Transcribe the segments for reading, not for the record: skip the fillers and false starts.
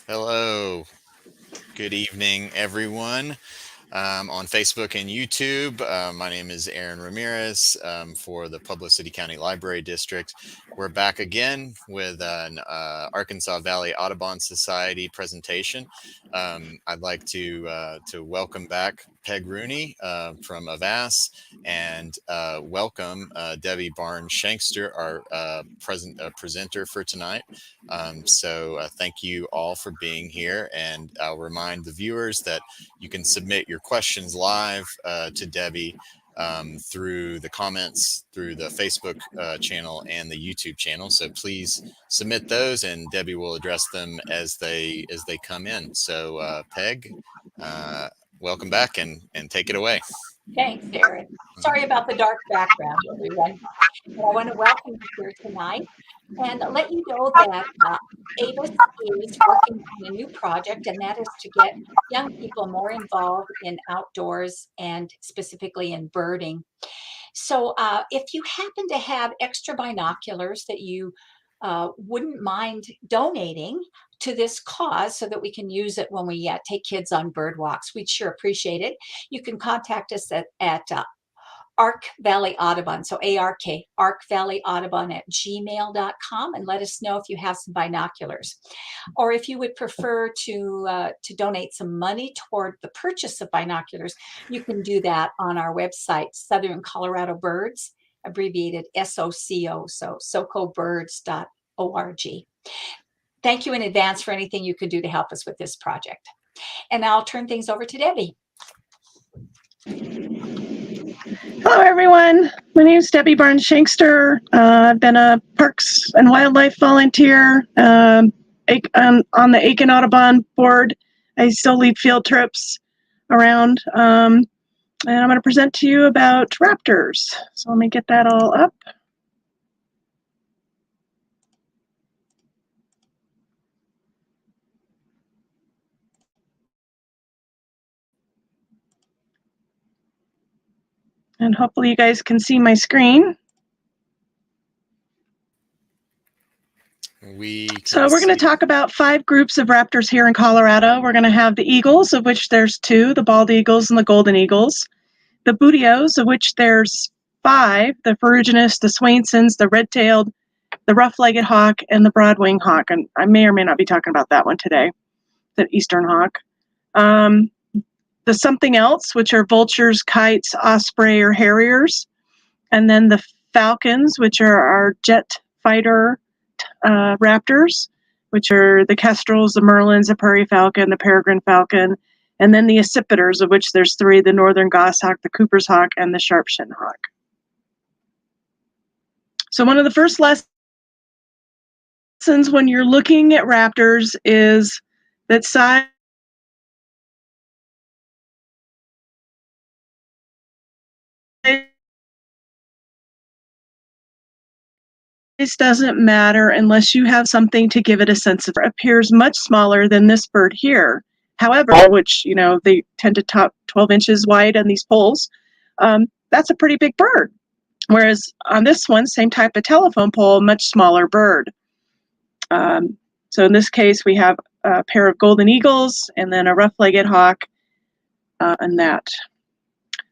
Hello. Good evening, everyone. On Facebook and YouTube. My name is Aaron Ramirez for the Publicity County Library District. We're back again with an Arkansas Valley Audubon Society presentation. I'd like to welcome back Peg Rooney from AVAS and welcome Debbie Barnes-Shankster, our presenter for tonight. Thank you all for being here, and I'll remind the viewers that you can submit your questions live to Debbie through the comments through the Facebook channel and the YouTube channel. So please submit those, and Debbie will address them as they come in. So Peg, welcome back and take it away. Thanks, Aaron. Sorry about the dark background, everyone. But I want to welcome you here tonight and let you know that AVAS is working on a new project, and that is to get young people more involved in outdoors and specifically in birding. So if you happen to have extra binoculars that you wouldn't mind donating to this cause so that we can use it when we take kids on bird walks, we'd sure appreciate it. You can contact us at Ark Valley Audubon, so ARK, Ark Valley Audubon at gmail.com, and let us know if you have some binoculars. Or if you would prefer to donate some money toward the purchase of binoculars, you can do that on our website, Southern Colorado Birds, abbreviated SOCO, so socobirds.org. Thank you in advance for anything you could do to help us with this project. And now I'll turn things over to Debbie. Hello, everyone. My name is Debbie Barnes-Shankster. I've been a Parks and Wildlife volunteer on the Aiken Audubon board. I still lead field trips around, and I'm going to present to you about raptors. So let me get that all up. And hopefully you guys can see my screen. So we're going to talk about 5 groups of raptors here in Colorado. We're going to have the eagles, of which there's 2, the bald eagles and the golden eagles. The booteos, of which there's 5, the ferruginous, the swainsons, the red-tailed, the rough-legged hawk, and the broad-winged hawk. And I may or may not be talking about that one today, the eastern hawk. The something else, which are vultures, kites, osprey, or harriers. And then the falcons, which are our jet fighter raptors, which are the kestrels, the merlins, the prairie falcon, the peregrine falcon. And then the accipiters, of which there's 3, the northern goshawk, the Cooper's hawk, and the sharp-shinned hawk. So one of the first lessons when you're looking at raptors is that size doesn't matter unless you have something to give it a sense of. It appears much smaller than this bird here. However, which, you know, they tend to top 12 inches wide on these poles, that's a pretty big bird. Whereas on this one, same type of telephone pole, much smaller bird. So in this case, we have a pair of golden eagles and then a rough-legged hawk and that.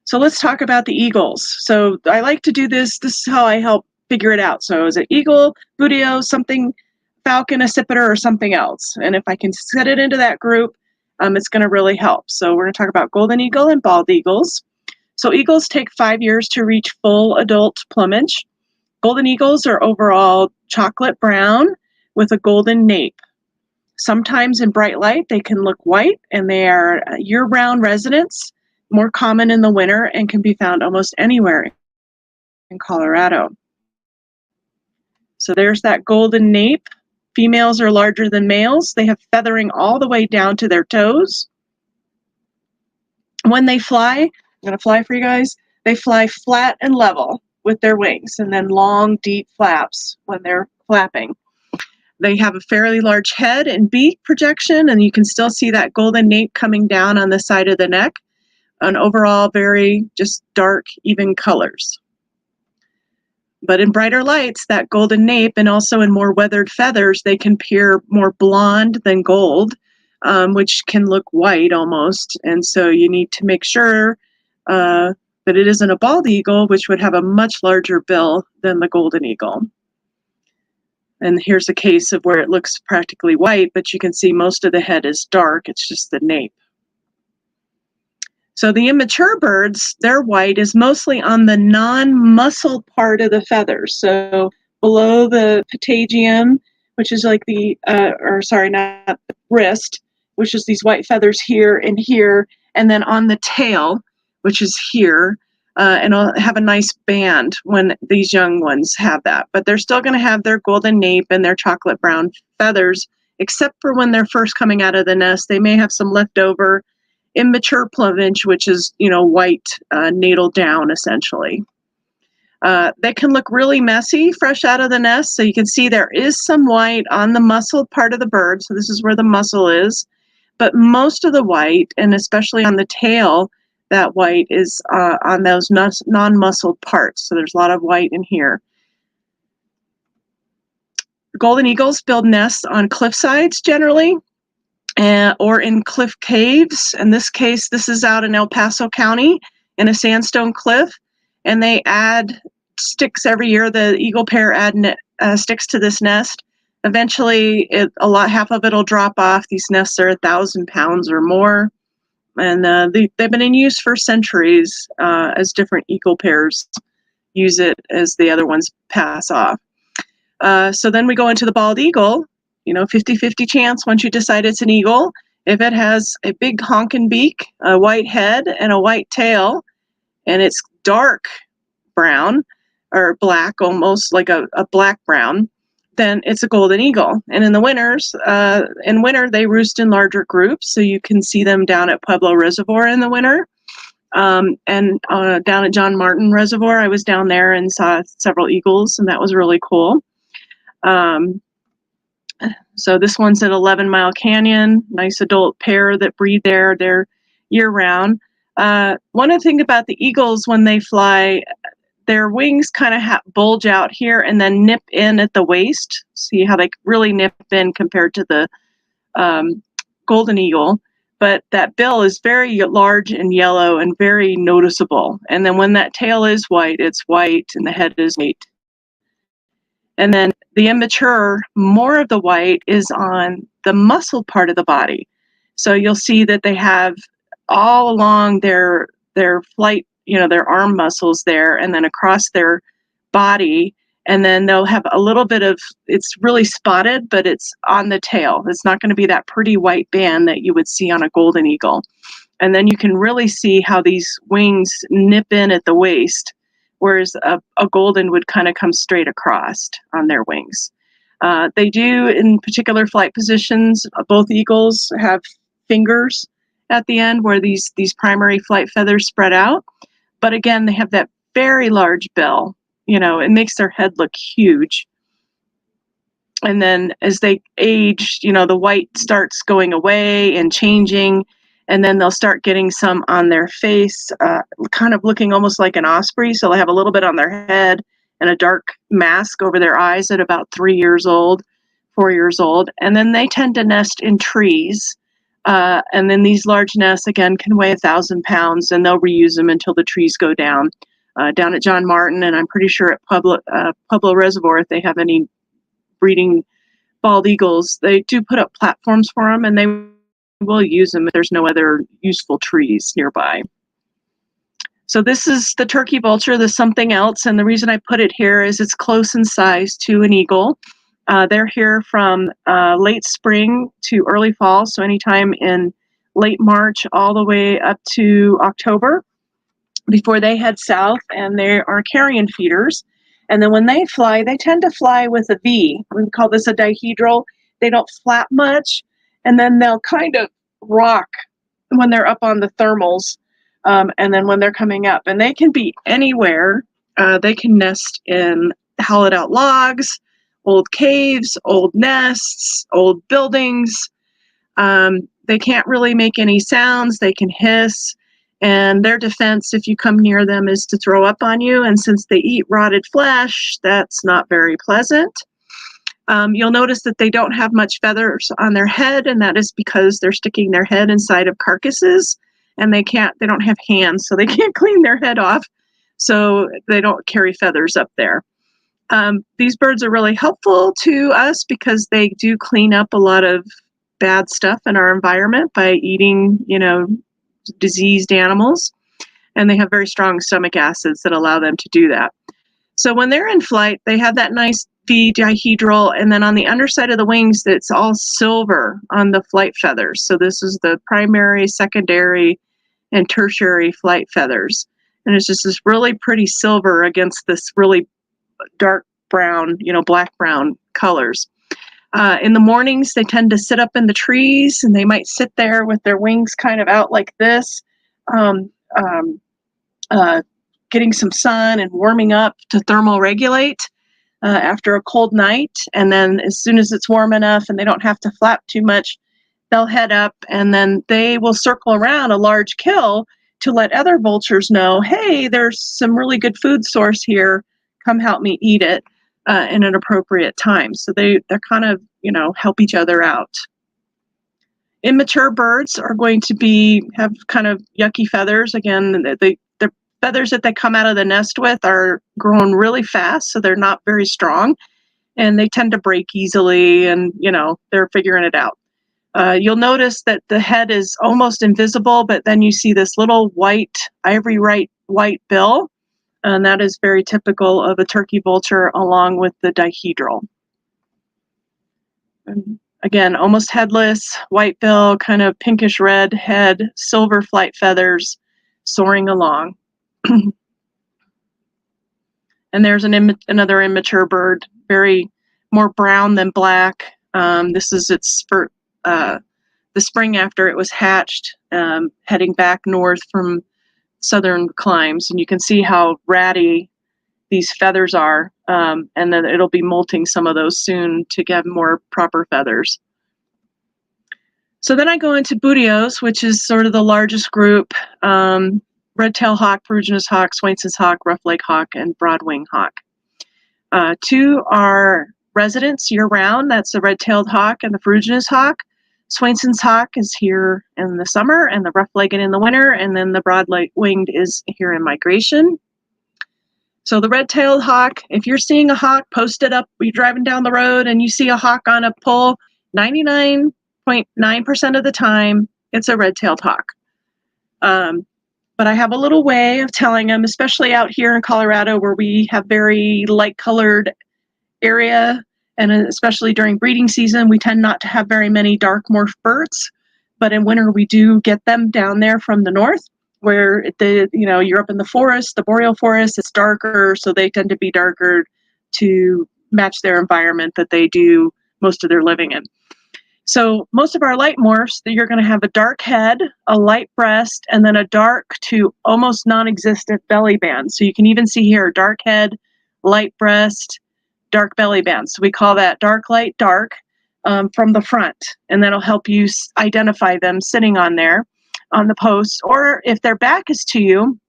So let's talk about the eagles. So I like to do this. This is how I help figure it out. So is it eagle, booteo, something, falcon, accipiter, or something else? And if I can set it into that group, it's going to really help. So we're going to talk about golden eagle and bald eagles. So eagles take 5 years to reach full adult plumage. Golden eagles are overall chocolate brown with a golden nape. Sometimes in bright light, they can look white, and they are year-round residents, more common in the winter, and can be found almost anywhere in Colorado. So there's that golden nape. Females are larger than males. They have feathering all the way down to their toes. When they fly, I'm going to fly for you guys, they fly flat and level with their wings, and then long, deep flaps when they're flapping. They have a fairly large head and beak projection, and you can still see that golden nape coming down on the side of the neck. And overall, very just dark, even colors. But in brighter lights, that golden nape, and also in more weathered feathers, they can appear more blonde than gold. which can look white almost. And so you need to make sure that it isn't a bald eagle, which would have a much larger bill than the golden eagle. And here's a case of where it looks practically white, but you can see most of the head is dark. It's just the nape. So the immature birds, their white is mostly on the non-muscle part of the feathers. So below the patagium, which is like the, not the wrist, which is these white feathers here and here, and then on the tail, which is here, and it'll have a nice band when these young ones have that. But they're still going to have their golden nape and their chocolate brown feathers, except for when they're first coming out of the nest. They may have some leftover immature plumage, which is, white natal down, essentially. They can look really messy fresh out of the nest. So you can see there is some white on the muscle part of the bird. So this is where the muscle is. But most of the white, and especially on the tail, that white is on those non-muscled parts. So there's a lot of white in here. Golden eagles build nests on cliff sides generally, or in cliff caves. In this case, this is out in El Paso County in a sandstone cliff, and they add sticks every year. The eagle pair add sticks to this nest. Eventually, half of it will drop off. These nests are 1,000 pounds or more, and they've been in use for centuries as different eagle pairs use it as the other ones pass off. So then we go into the bald eagle. 50-50 chance once you decide it's an eagle. If it has a big honking beak, a white head, and a white tail, and it's dark brown or black, almost like a black brown, then it's a golden eagle. And in the winter, they roost in larger groups, so you can see them down at Pueblo Reservoir in the winter. And down at John Martin Reservoir, I was down there and saw several eagles, and that was really cool. So this one's at 11 Mile Canyon, nice adult pair that breed there. They're year-round. One of the things about the eagles when they fly, their wings kind of bulge out here and then nip in at the waist. See how they really nip in compared to the golden eagle. But that bill is very large and yellow and very noticeable. And then when that tail is white, it's white, and the head is white. And then the immature, more of the white is on the muscle part of the body. So you'll see that they have all along their flight, their arm muscles there, and then across their body. And then they'll have a little bit of, it's really spotted, but it's on the tail. It's not going to be that pretty white band that you would see on a golden eagle. And then you can really see how these wings nip in at the waist, whereas a golden would kind of come straight across on their wings. They do, in particular flight positions, both eagles have fingers at the end where these primary flight feathers spread out. But again, they have that very large bill. It makes their head look huge. And then as they age, the white starts going away and changing. And then they'll start getting some on their face, kind of looking almost like an osprey. So they have a little bit on their head and a dark mask over their eyes at about 3 years old, 4 years old. And then they tend to nest in trees. And then these large nests, again, can weigh 1,000 pounds, and they'll reuse them until the trees go down. Down at John Martin, and I'm pretty sure at Pueblo Reservoir, if they have any breeding bald eagles, they do put up platforms for them, and they will use them if there's no other useful trees nearby. So this is the turkey vulture, the something else, and the reason I put it here is it's close in size to an eagle. They're here from late spring to early fall, so anytime in late March all the way up to October before they head south, and they are carrion feeders. And then when they fly, they tend to fly with a V. We call this a dihedral. They don't flap much, and then they'll kind of rock when they're up on the thermals, and then when they're coming up. And they can be anywhere. They can nest in hollowed out logs, old caves, old nests, old buildings. They can't really make any sounds. They can hiss. And their defense, if you come near them, is to throw up on you. And since they eat rotted flesh, that's not very pleasant. You'll notice that they don't have much feathers on their head, and that is because they're sticking their head inside of carcasses, and they don't have hands, so they can't clean their head off, so they don't carry feathers up there. These birds are really helpful to us because they do clean up a lot of bad stuff in our environment by eating, diseased animals, and they have very strong stomach acids that allow them to do that. So when they're in flight, they have that nice V dihedral, and then on the underside of the wings, it's all silver on the flight feathers. So this is the primary, secondary, and tertiary flight feathers. And it's just this really pretty silver against this really dark brown, black-brown colors. In the mornings, they tend to sit up in the trees, and they might sit there with their wings kind of out like this, getting some sun and warming up to thermoregulate after a cold night. And then as soon as it's warm enough and they don't have to flap too much, they'll head up, and then they will circle around a large kill to let other vultures know, hey, there's some really good food source here. Come help me eat it in an appropriate time. So they're kind of, help each other out. Immature birds are going to have kind of yucky feathers. Again, the feathers that they come out of the nest with are grown really fast, so they're not very strong, and they tend to break easily, and, they're figuring it out. You'll notice that the head is almost invisible, but then you see this little ivory white bill, and that is very typical of a turkey vulture along with the dihedral. And again, almost headless, white bill, kind of pinkish red head, silver flight feathers, soaring along. And there's another immature bird, very more brown than black. This is the spring after it was hatched, heading back north from southern climes, and you can see how ratty these feathers are, and then it'll be molting some of those soon to get more proper feathers. So then I go into bootios, which is sort of the largest group: red-tailed hawk, ferruginous hawk, Swainson's hawk, rough-leg hawk, and broad-wing hawk. Two are residents year-round. That's the red-tailed hawk and the ferruginous hawk. Swainson's hawk is here in the summer, and the rough-legged in the winter, and then the broad-winged is here in migration. So the red-tailed hawk, if you're seeing a hawk posted up, you're driving down the road and you see a hawk on a pole, 99.9% of the time, it's a red-tailed hawk. But I have a little way of telling them, especially out here in Colorado where we have very light-colored area, and especially during breeding season, we tend not to have very many dark morph birds. But in winter, we do get them down there from the north, where you're up in the forest, the boreal forest, it's darker, so they tend to be darker to match their environment that they do most of their living in. So most of our light morphs, you're going to have a dark head, a light breast, and then a dark to almost non-existent belly band. So you can even see here, dark head, light breast, dark belly band. So we call that dark, light, dark from the front, and that'll help you identify them sitting on there on the post. Or if their back is to you,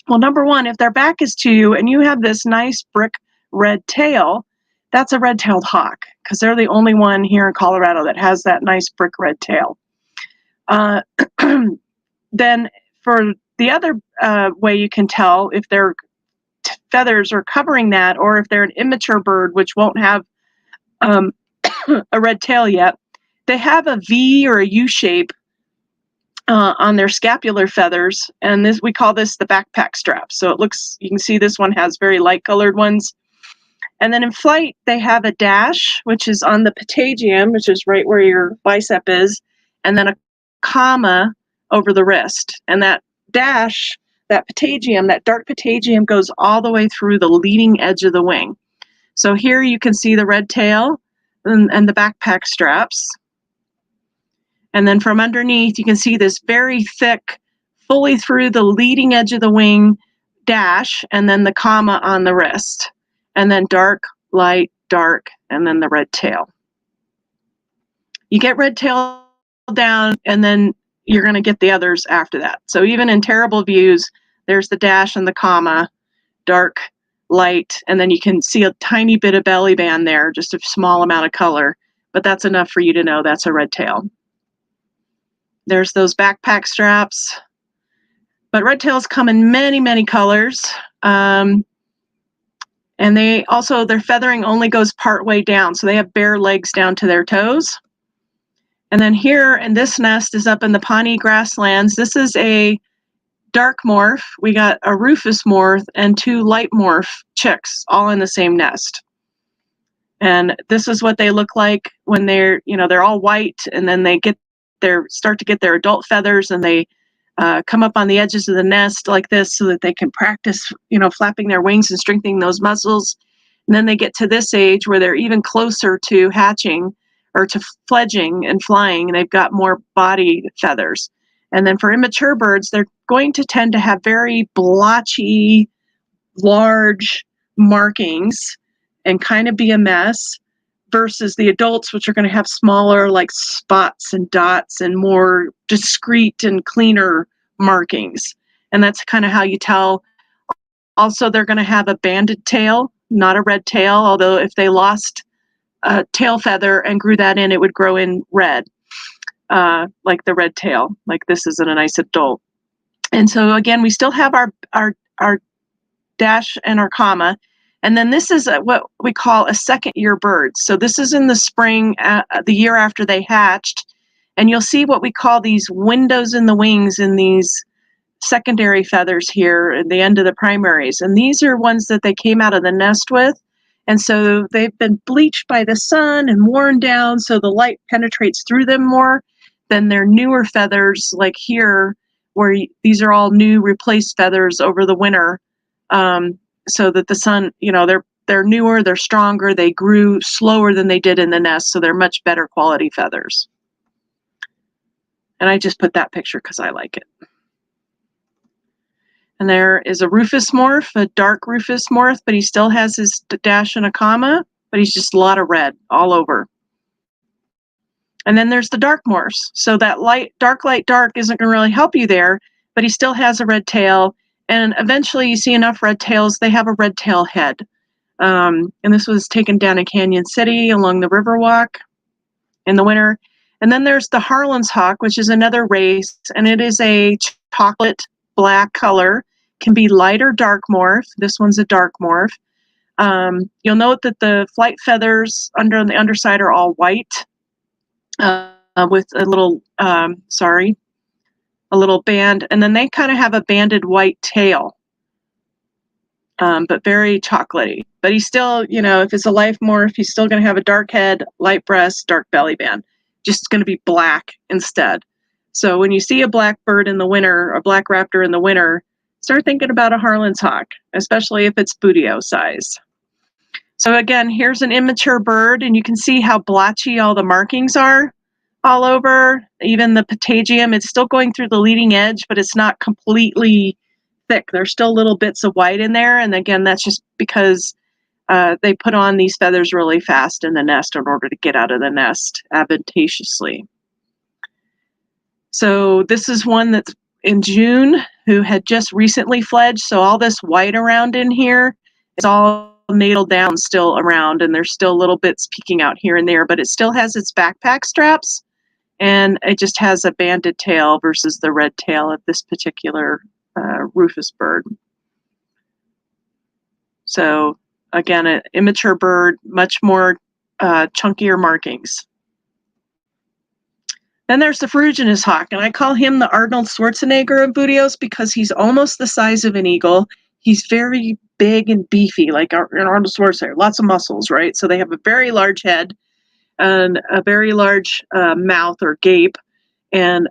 well, number one, if their back is to you and you have this nice brick red tail, that's a red-tailed hawk, because they're the only one here in Colorado that has that nice brick red tail. Then for the other way you can tell if their feathers are covering that, or if they're an immature bird which won't have a red tail yet, they have a V or a U shape on their scapular feathers, and we call this the backpack strap. So you can see this one has very light colored ones. And then in flight, they have a dash, which is on the patagium, which is right where your bicep is, and then a comma over the wrist. And that dash, that patagium, that dark patagium goes all the way through the leading edge of the wing. So here you can see the red tail and the backpack straps. And then from underneath, you can see this very thick, fully through the leading edge of the wing dash, and then the comma on the wrist. And then dark, light, dark, and then the red tail. You get red tail down, and then you're going to get the others after that. So even in terrible views, there's the dash and the comma, dark, light, and then you can see a tiny bit of belly band there, just a small amount of color, but that's enough for you to know that's a red tail. There's those backpack straps. But red tails come in many, many colors. And they also, their feathering only goes part way down. So they have bare legs down to their toes. And then here, and this nest is up in the Pawnee grasslands. This is a dark morph. We got a rufous morph and 2 light morph chicks all in the same nest. And this is what they look like when they're, they're all white, and then they start to get their adult feathers, and they come up on the edges of the nest like this so that they can practice, flapping their wings and strengthening those muscles. And then they get to this age where they're even closer to hatching or to fledging and flying, and they've got more body feathers. And then for immature birds, they're going to tend to have very blotchy, large markings and kind of be a mess, versus the adults, which are going to have smaller, like spots and dots and more discreet and cleaner markings. And that's kind of how you tell. Also, they're going to have a banded tail, not a red tail, although if they lost a tail feather and grew that in, it would grow in red, like the red tail, like this isn't a nice adult. And so again, we still have our dash and our comma. And then this is what we call a second year bird. So this is in the spring, the year after they hatched. And you'll see what we call these windows in the wings in these secondary feathers here at the end of the primaries. And these are ones that they came out of the nest with. And so they've been bleached by the sun and worn down, so the light penetrates through them more than their newer feathers, like here, where these are all new replaced feathers over the winter. So that the sun, they're newer, they're stronger, they grew slower than they did in the nest, so they're much better quality feathers. And I just put that picture because I like it. And there is a rufous morph, a dark rufous morph, but he still has his dash and a comma, but he's just a lot of red all over. And then there's the dark morphs. So that dark isn't going to really help you there, but he still has a red tail. And eventually you see enough red tails, they have a red tail head. And this was taken down in Canyon City along the Riverwalk in the winter. And then there's the Harlan's hawk, which is another race, and it is a chocolate black color, can be light or dark morph. This one's a dark morph. You'll note that the flight feathers on the underside are all white with a little, a little band, and then they kind of have a banded white tail, but very chocolatey. But he's still, if it's a life morph, he's still going to have a dark head, light breast, dark belly band. Just going to be black instead. So when you see a black bird in the winter, a black raptor in the winter, start thinking about a Harlan's hawk, especially if it's bootios size. So again, here's an immature bird, and you can see how blotchy all the markings are all over. Even the patagium, it's still going through the leading edge, but it's not completely thick. There's still little bits of white in there, and again, that's just because they put on these feathers really fast in the nest in order to get out of the nest advantageously. So this is one that's in June who had just recently fledged. So all this white around in here is all natal down still around, and there's still little bits peeking out here and there, but it still has its backpack straps, and it just has a banded tail versus the red tail of this particular rufous bird. So again, an immature bird, much more chunkier markings. Then there's the ferruginous hawk, and I call him the Arnold Schwarzenegger of bootios because he's almost the size of an eagle. He's very big and beefy, like Arnold Schwarzenegger, lots of muscles, right? So they have a very large head and a very large mouth or gape, and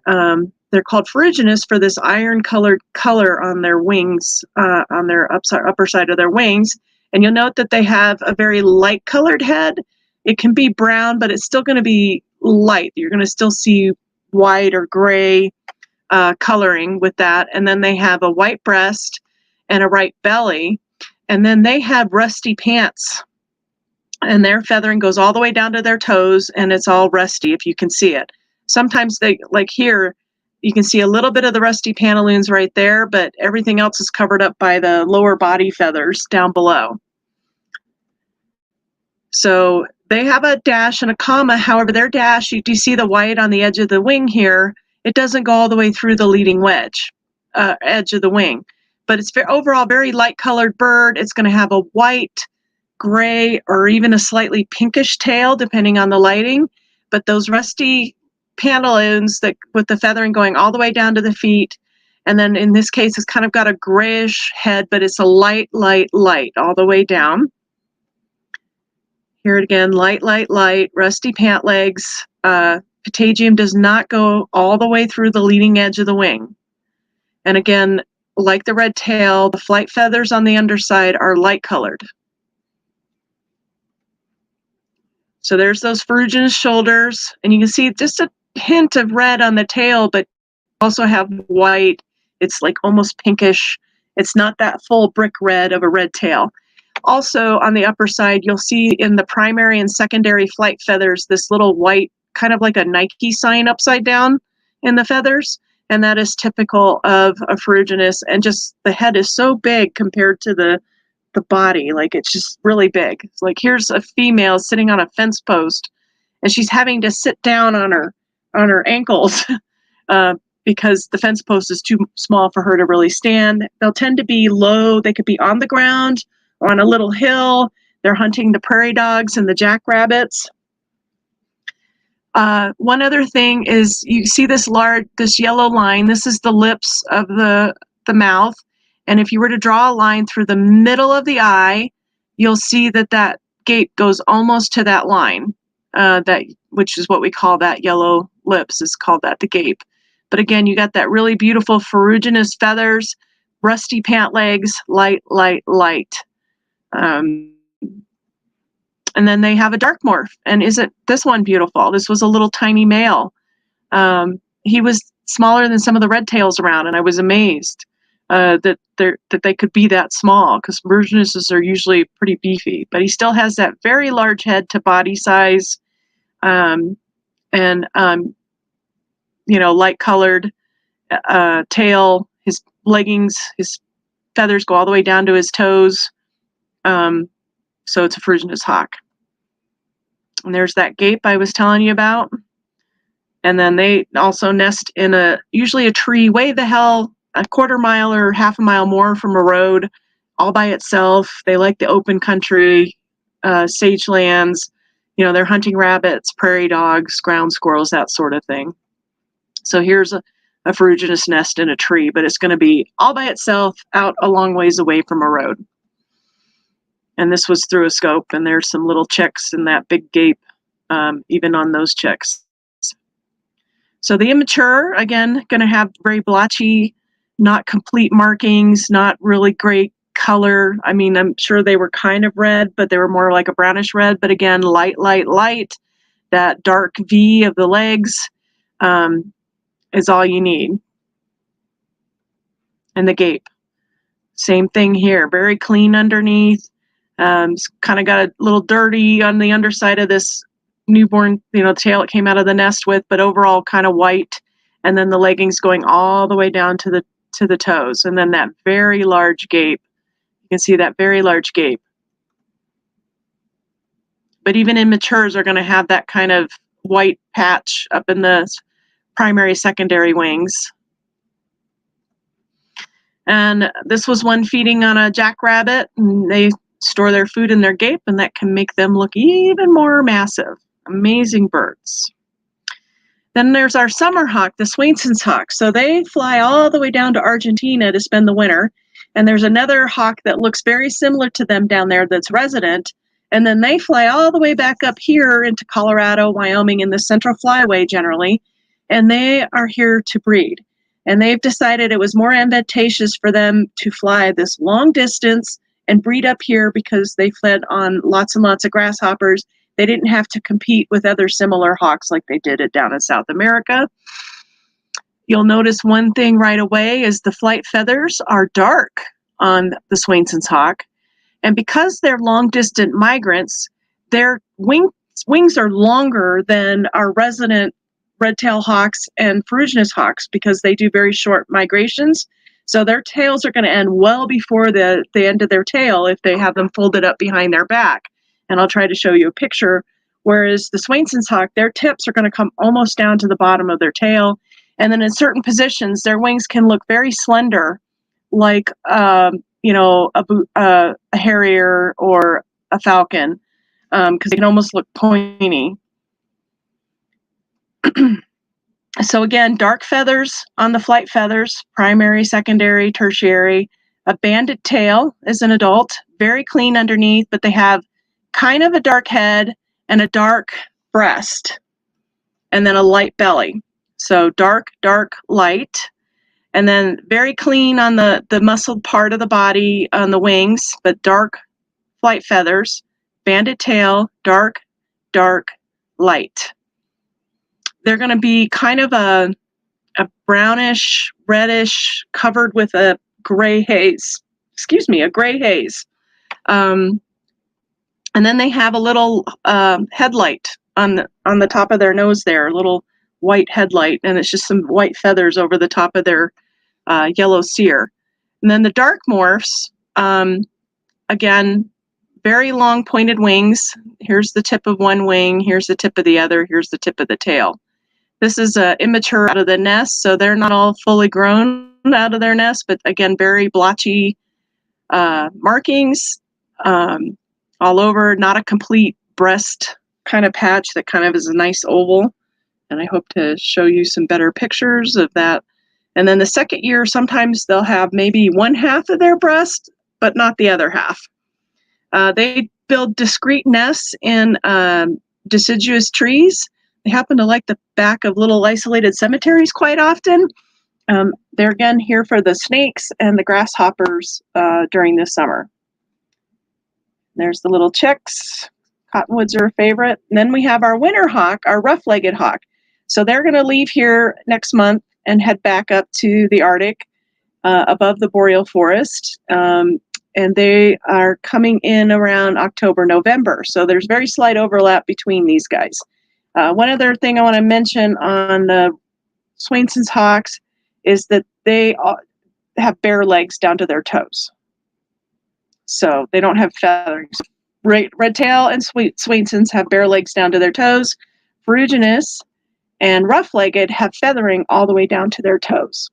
they're called ferruginous for this iron-colored color on their wings, on their upper side of their wings. And you'll note that they have a very light-colored head. It can be brown, but it's still going to be light. You're going to still see white or gray coloring with that. And then they have a white breast and a white belly. And then they have rusty pants. And their feathering goes all the way down to their toes, and it's all rusty if you can see it. Sometimes they, like here, You can see a little bit of the rusty pantaloons right there, but everything else is covered up by the lower body feathers down below. So they have a dash and a comma. However, their dash, you do see the white on the edge of the wing here. It doesn't go all the way through the leading edge of the wing. But it's overall very light colored bird. It's going to have a white, gray, or even a slightly pinkish tail, depending on the lighting. But those rusty pantaloons that with the feathering going all the way down to the feet. And then in this case, it's kind of got a grayish head, but it's a light all the way down. Here again, light, rusty pant legs. Patagium does not go all the way through the leading edge of the wing. And again, like the red tail, the flight feathers on the underside are light colored. So there's those ferruginous shoulders, and you can see just a hint of red on the tail, but also have white. It's like almost pinkish. It's not that full brick red of a red tail. Also on the upper side, you'll see in the primary and secondary flight feathers this little white, kind of like a Nike sign upside down in the feathers. And that is typical of a ferruginous. And just the head is so big compared to the body. Like it's just really big. It's like here's a female sitting on a fence post, and she's having to sit down on her ankles because the fence post is too small for her to really stand. They'll tend to be low. They could be on the ground, on a little hill. They're hunting the prairie dogs and the jackrabbits. One other thing is you see this yellow line. This is the lips of the mouth. And if you were to draw a line through the middle of the eye, you'll see that gape goes almost to that line, which is what we call that yellow lips, is called that the gape. But again, you got that really beautiful ferruginous feathers, rusty pant legs, light. And then they have a dark morph. And isn't this one beautiful? This was a little tiny male. He was smaller than some of the red tails around, and I was amazed that they could be that small, because ferruginuses are usually pretty beefy. But he still has that very large head to body size, and light colored tail. His leggings, his feathers go all the way down to his toes. So it's a ferruginous hawk. And there's that gape I was telling you about. And then they also nest in usually a tree way the hell a quarter mile or half a mile more from a road, all by itself. They like the open country, sage lands. They're hunting rabbits, prairie dogs, ground squirrels, that sort of thing. So here's a ferruginous nest in a tree, but it's going to be all by itself out a long ways away from a road. And this was through a scope, and there's some little chicks in that big gape, even on those chicks. So the immature, again, going to have very blotchy, not complete markings, not really great color. I mean, I'm sure they were kind of red, but they were more like a brownish red. But again, light. That dark V of the legs is all you need. And the gape. Same thing here, very clean underneath. It's kind of got a little dirty on the underside of this newborn, tail it came out of the nest with, but overall kind of white. And then the leggings going all the way down to the toes. And then that very large gape. You can see that very large gape. But even immatures are going to have that kind of white patch up in the primary, secondary wings. And this was one feeding on a jackrabbit, and they store their food in their gape, and that can make them look even more massive. Amazing birds. Then there's our summer hawk, the Swainson's hawk. So they fly all the way down to Argentina to spend the winter. And there's another hawk that looks very similar to them down there that's resident. And then they fly all the way back up here into Colorado, Wyoming, and the Central Flyway generally. And they are here to breed. And they've decided it was more advantageous for them to fly this long distance and breed up here because they fed on lots and lots of grasshoppers. They didn't have to compete with other similar hawks like they did it down in South America. You'll notice one thing right away is the flight feathers are dark on the Swainson's hawk. And because they're long-distance migrants, their wings are longer than our resident red-tailed hawks and ferruginous hawks because they do very short migrations. So their tails are going to end well before the end of their tail if they have them folded up behind their back. And I'll try to show you a picture. Whereas the Swainson's hawk, their tips are going to come almost down to the bottom of their tail. And then in certain positions, their wings can look very slender, like a harrier or a falcon, because they can almost look pointy. So again, dark feathers on the flight feathers, primary, secondary, tertiary. A banded tail as an adult, very clean underneath, but they have kind of a dark head and a dark breast, and then a light belly. So dark, dark, light, and then very clean on the muscled part of the body on the wings, but dark flight feathers, banded tail, dark, dark, light. They're going to be kind of a brownish, reddish, covered with a gray haze. A gray haze. And then they have a little headlight on the top of their nose there, a little white headlight, and it's just some white feathers over the top of their yellow cere. And then the dark morphs, again, very long pointed wings. Here's the tip of one wing, here's the tip of the other, here's the tip of the tail. This is immature out of the nest, so they're not all fully grown out of their nest, but again, very blotchy markings all over, not a complete breast kind of patch that kind of is a nice oval. And I hope to show you some better pictures of that. And then the second year, sometimes they'll have maybe one half of their breast, but not the other half. They build discrete nests in deciduous trees. They happen to like the back of little isolated cemeteries quite often. They're again here for the snakes and the grasshoppers during the summer. There's the little chicks. Cottonwoods are a favorite. And then we have our winter hawk, our rough-legged hawk. So they're going to leave here next month and head back up to the Arctic above the boreal forest. And they are coming in around October, November. So there's very slight overlap between these guys. One other thing I want to mention on the Swainson's hawks is that they have bare legs down to their toes. So they don't have feathers. Red tail and Swainson's have bare legs down to their toes. Ferruginous and rough-legged have feathering all the way down to their toes.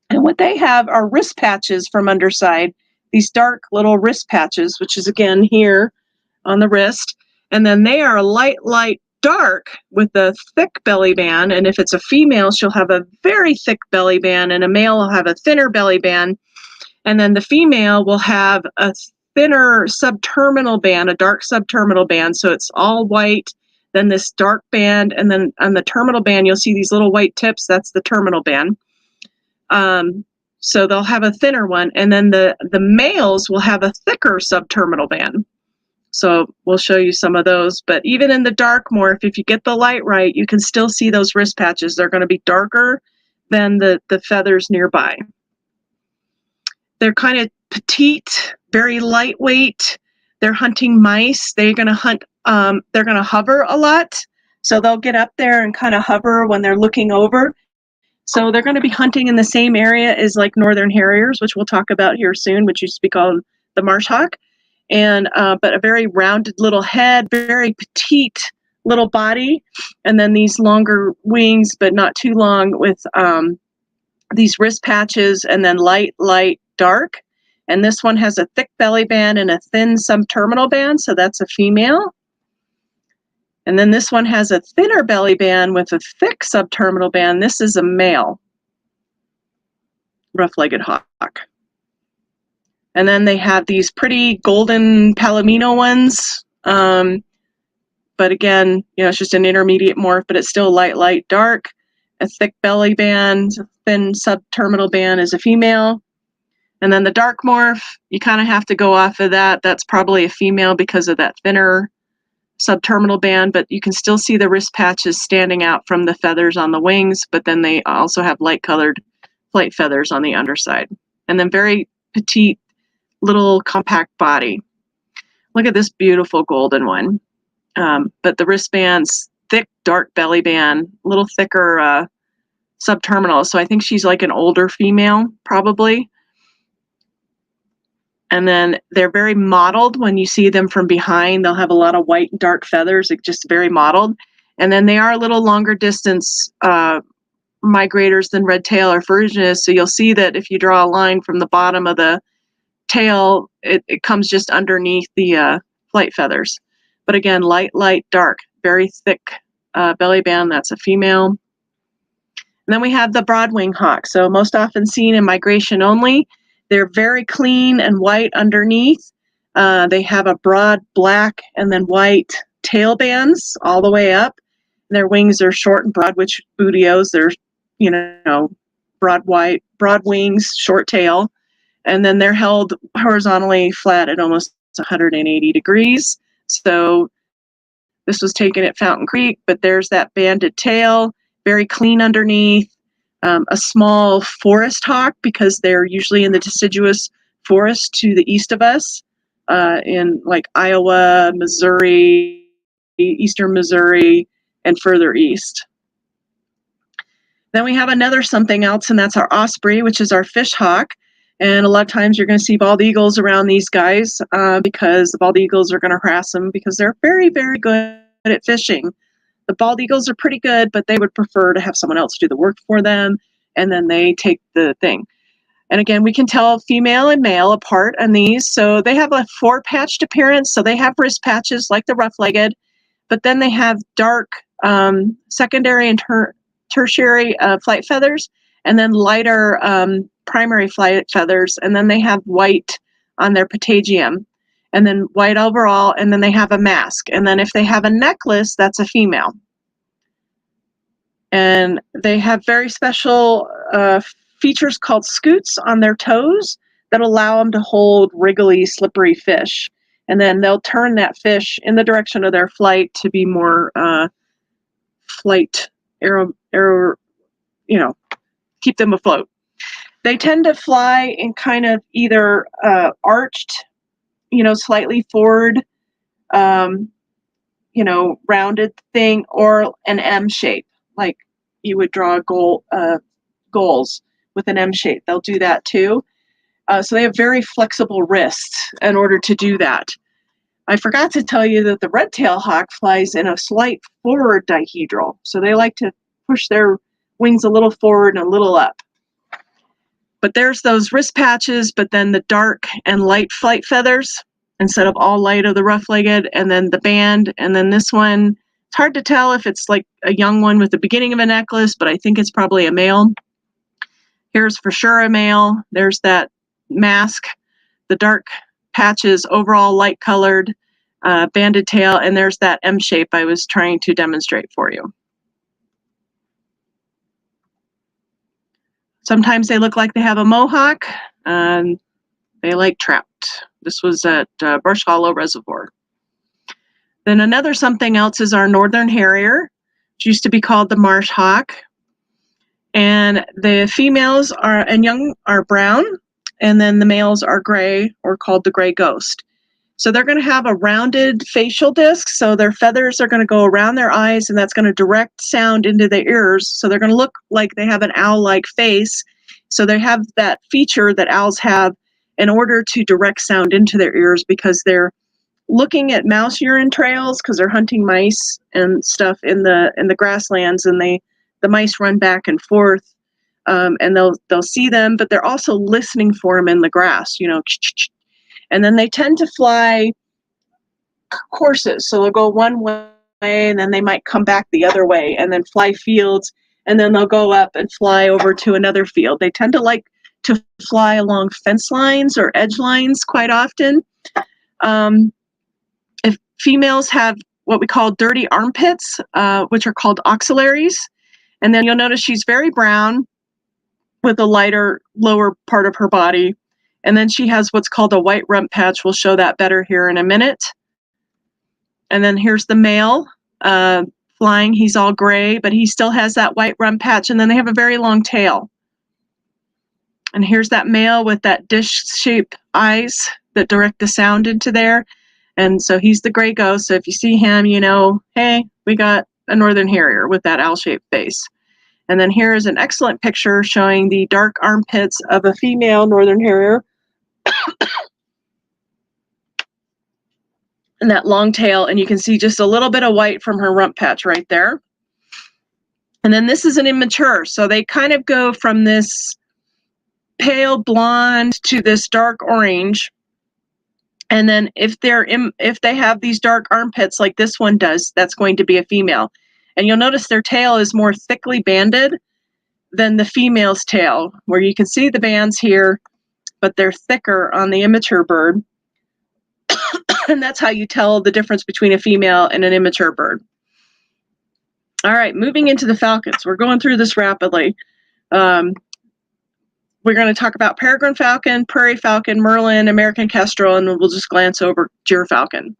And what they have are wrist patches from underside, these dark little wrist patches, which is again here on the wrist. And then they are light, dark with a thick belly band. And if it's a female, she'll have a very thick belly band, and a male will have a thinner belly band. And then the female will have a thinner subterminal band, a dark subterminal band. So it's all white, then this dark band, and then on the terminal band, you'll see these little white tips. That's the terminal band. So they'll have a thinner one. And then the males will have a thicker subterminal band. So we'll show you some of those. But even in the dark morph, if you get the light right, you can still see those wrist patches. They're going to be darker than the feathers nearby. They're kind of petite, very lightweight. They're hunting mice. They're going to hunt, they're going to hover a lot. So they'll get up there and kind of hover when they're looking over. So they're going to be hunting in the same area as like northern harriers, which we'll talk about here soon, which used to be called the marsh hawk. And but a very rounded little head, very petite little body, and then these longer wings, but not too long, with these wrist patches, and then light, dark. And this one has a thick belly band and a thin subterminal band, so that's a female. And then this one has a thinner belly band with a thick subterminal band. This is a male rough-legged hawk. And then they have these pretty golden palomino ones. But again, it's just an intermediate morph, but it's still light, dark. A thick belly band, thin subterminal band is a female. And then the dark morph, you kind of have to go off of that. That's probably a female because of that thinner subterminal band, but you can still see the wrist patches standing out from the feathers on the wings, but then they also have light-colored flight feathers on the underside. And then very petite, little compact body. Look at this beautiful golden one. But the wristbands, thick, dark belly band, a little thicker subterminal. So I think she's like an older female, probably. And then they're very mottled. When you see them from behind, they'll have a lot of white and dark feathers, just very mottled. And then they are a little longer distance migrators than red tail or Ferruginous. So you'll see that if you draw a line from the bottom of the tail, it comes just underneath the flight feathers. But again, light, dark, very thick belly band. That's a female. And then we have the broadwing hawk. So most often seen in migration only. They're very clean and white underneath. They have a broad black and then white tail bands all the way up. Their wings are short and broad, which bootios, they're, broad wings, short tail. And then they're held horizontally flat at almost 180 degrees. So this was taken at Fountain Creek, but there's that banded tail, very clean underneath. A small forest hawk, because they're usually in the deciduous forest to the east of us, in like Iowa, Missouri, eastern Missouri, and further east. Then we have another something else, and that's our osprey, which is our fish hawk. And a lot of times you're going to see bald eagles around these guys because the bald eagles are going to harass them because they're very, very good at fishing. The bald eagles are pretty good, but they would prefer to have someone else do the work for them, and then they take the thing. And again, we can tell female and male apart on these. So they have a four-patched appearance, so they have wrist patches like the rough-legged, but then they have dark secondary and tertiary flight feathers, and then lighter primary flight feathers, and then they have white on their patagium, and then white overall, and then they have a mask. And then if they have a necklace, that's a female. And they have very special features called scoots on their toes that allow them to hold wriggly, slippery fish. And then they'll turn that fish in the direction of their flight to be more flight keep them afloat. They tend to fly in kind of either arched, slightly forward, rounded thing, or an M shape, like you would draw goals with an M shape. They'll do that too. So they have very flexible wrists in order to do that. I forgot to tell you that the red-tailed hawk flies in a slight forward dihedral. So they like to push their wings a little forward and a little up. But there's those wrist patches, but then the dark and light flight feathers instead of all light of the rough-legged, and then the band, and then this one. It's hard to tell if it's like a young one with the beginning of a necklace, but I think it's probably a male. Here's for sure a male. There's that mask, the dark patches, overall light-colored, banded tail, and there's that M shape I was trying to demonstrate for you. Sometimes they look like they have a mohawk, and they like trout. This was at Brush Hollow Reservoir. Then another something else is our northern harrier, which used to be called the marsh hawk. And the females and young are brown, and then the males are gray, or called the gray ghost. So they're going to have a rounded facial disc, so their feathers are going to go around their eyes, and that's going to direct sound into their ears. So they're going to look like they have an owl-like face. So they have that feature that owls have in order to direct sound into their ears, because they're looking at mouse urine trails, because they're hunting mice and stuff in the grasslands, and the mice run back and forth, and they'll see them, but they're also listening for them in the grass, and then they tend to fly courses. So they'll go one way, and then they might come back the other way, and then fly fields, and then they'll go up and fly over to another field. They tend to like to fly along fence lines or edge lines quite often. If females have what we call dirty armpits, which are called oxalaries, and then you'll notice she's very brown with a lighter lower part of her body. And then she has what's called a white rump patch. We'll show that better here in a minute. And then here's the male flying. He's all gray, but he still has that white rump patch. And then they have a very long tail. And here's that male with that dish-shaped eyes that direct the sound into there. And so he's the gray ghost. So if you see him, hey, we got a northern harrier with that owl-shaped face. And then here is an excellent picture showing the dark armpits of a female northern harrier. And that long tail, and you can see just a little bit of white from her rump patch right there. And then this is an immature, so they kind of go from this pale blonde to this dark orange. And then if they have these dark armpits like this one does, that's going to be a female. And you'll notice their tail is more thickly banded than the female's tail, where you can see the bands here, but they're thicker on the immature bird. And that's how you tell the difference between a female and an immature bird. All right, moving into the falcons. We're going through this rapidly. We're going to talk about peregrine falcon, prairie falcon, merlin, American kestrel, and we'll just glance over gyrfalcon.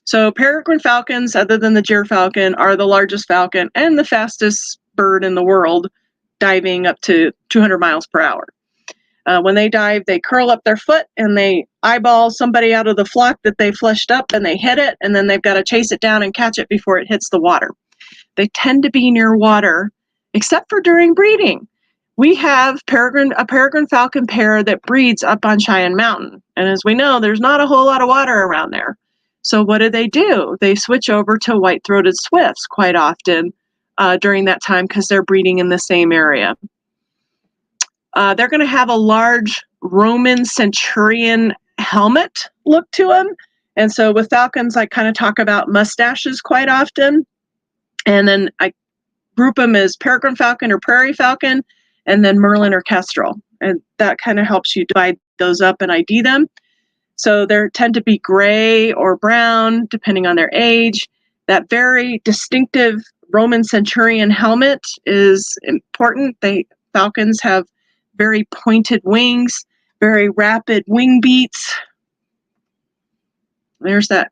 So peregrine falcons, other than the gyrfalcon, are the largest falcon and the fastest bird in the world, diving up to 200 miles per hour. When they dive, they curl up their foot and they eyeball somebody out of the flock that they flushed up, and they hit it, and then they've got to chase it down and catch it before it hits the water. They tend to be near water, except for during breeding. We have a peregrine falcon pair that breeds up on Cheyenne Mountain. And as we know, there's not a whole lot of water around there. So what do? They switch over to white-throated swifts quite often during that time because they're breeding in the same area. They're going to have a large Roman centurion helmet look to them. And so with falcons, I kind of talk about mustaches quite often. And then I group them as peregrine falcon or prairie falcon, and then merlin or kestrel. And that kind of helps you divide those up and ID them. So they tend to be gray or brown, depending on their age. That very distinctive Roman centurion helmet is important. Falcons have very pointed wings, very rapid wing beats. There's that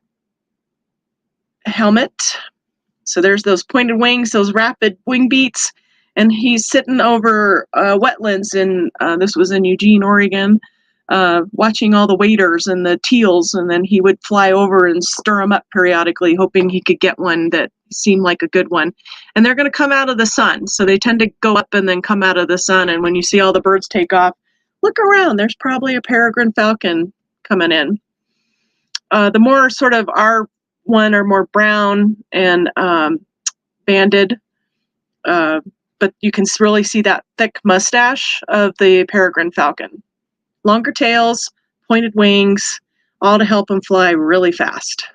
helmet. So there's those pointed wings, those rapid wing beats. And he's sitting over wetlands this was in Eugene, Oregon, watching all the waders and the teals. And then he would fly over and stir them up periodically, hoping he could get one that seemed like a good one. And they're going to come out of the sun. So they tend to go up and then come out of the sun. And when you see all the birds take off, look around. There's probably a peregrine falcon coming in. The more sort of our one are more brown and banded, but you can really see that thick mustache of the peregrine falcon. Longer tails, pointed wings, all to help them fly really fast.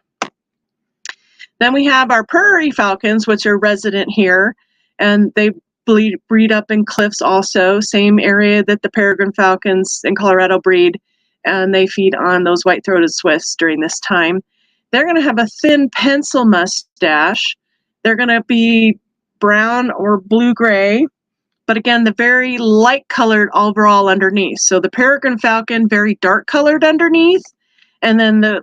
Then we have our prairie falcons, which are resident here, and they breed up in cliffs also, same area that the peregrine falcons in Colorado breed, and they feed on those white-throated swifts during this time. They're going to have a thin pencil mustache. They're going to be brown or blue-gray, but again, the very light-colored overall underneath. So the peregrine falcon, very dark-colored underneath, and then the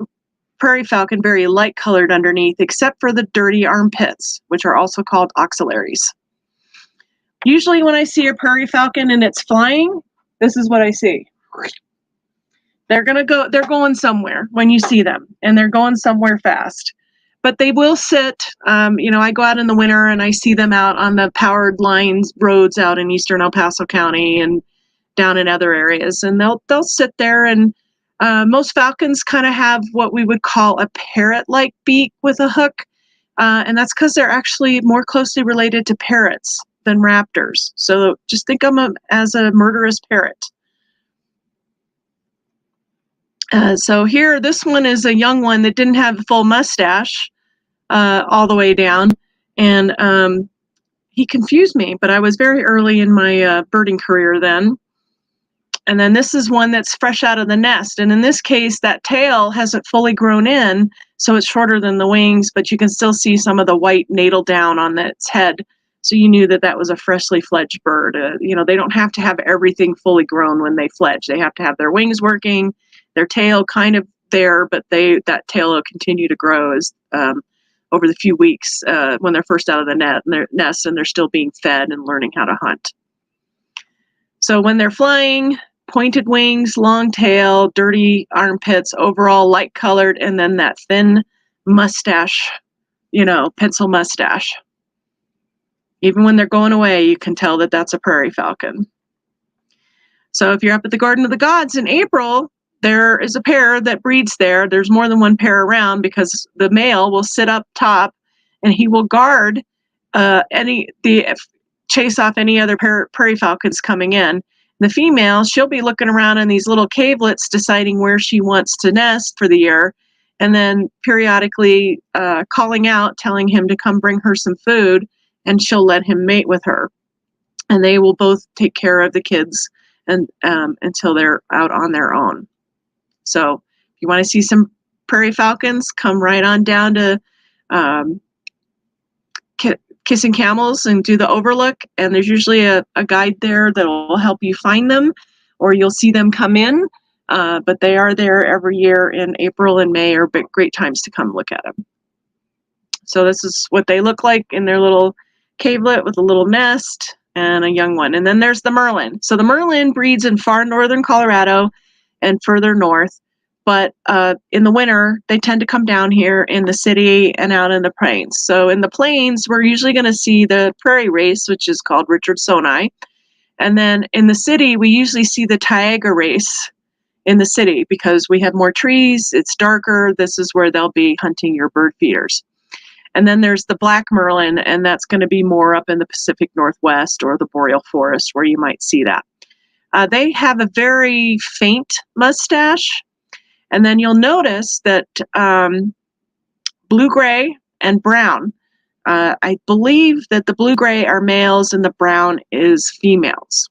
prairie falcon, very light-colored underneath, except for the dirty armpits, which are also called oxalaries. Usually when I see a prairie falcon and it's flying, this is what I see. They're going somewhere when you see them, and they're going somewhere fast. But they will sit, I go out in the winter and I see them out on the powered lines roads out in eastern El Paso County and down in other areas. And they'll sit there, and most falcons kind of have what we would call a parrot-like beak with a hook. And that's because they're actually more closely related to parrots than raptors. So just think of them as a murderous parrot. So here, this one is a young one that didn't have the full mustache all the way down, and he confused me, but I was very early in my birding career then. And then this is one that's fresh out of the nest, and in this case, that tail hasn't fully grown in, so it's shorter than the wings, but you can still see some of the white natal down on its head, so you knew that that was a freshly fledged bird. They don't have to have everything fully grown when they fledge. They have to have their wings working, their tail kind of there, but that tail will continue to grow as over the few weeks when they're first out of the nest and they're still being fed and learning how to hunt. So when they're flying, pointed wings, long tail, dirty armpits, overall light colored, and then that thin mustache pencil mustache. Even when they're going away, you can tell that that's a prairie falcon. So if you're up at the Garden of the Gods in April, there is a pair that breeds there. There's more than one pair around because the male will sit up top and he will guard chase off any other prairie falcons coming in. The female, she'll be looking around in these little cavelets, deciding where she wants to nest for the year, and then periodically calling out, telling him to come bring her some food, and she'll let him mate with her. And they will both take care of the kids and until they're out on their own. So if you want to see some prairie falcons, come right on down to Kissing Camels and do the overlook, and there's usually a guide there that will help you find them, or you'll see them come in, but they are there every year in April and May are great times to come look at them. So this is what they look like in their little cavelet with a little nest and a young one. And then there's the Merlin. So the Merlin breeds in far northern Colorado and further north, but in the winter, they tend to come down here in the city and out in the plains. So in the plains, we're usually going to see the prairie race, which is called Richardsoni. And then in the city, we usually see the taiga race in the city because we have more trees, it's darker, this is where they'll be hunting your bird feeders. And then there's the black Merlin, and that's going to be more up in the Pacific Northwest or the boreal forest where you might see that. They have a very faint mustache. And then you'll notice that blue-gray and brown, I believe that the blue-gray are males and the brown is females.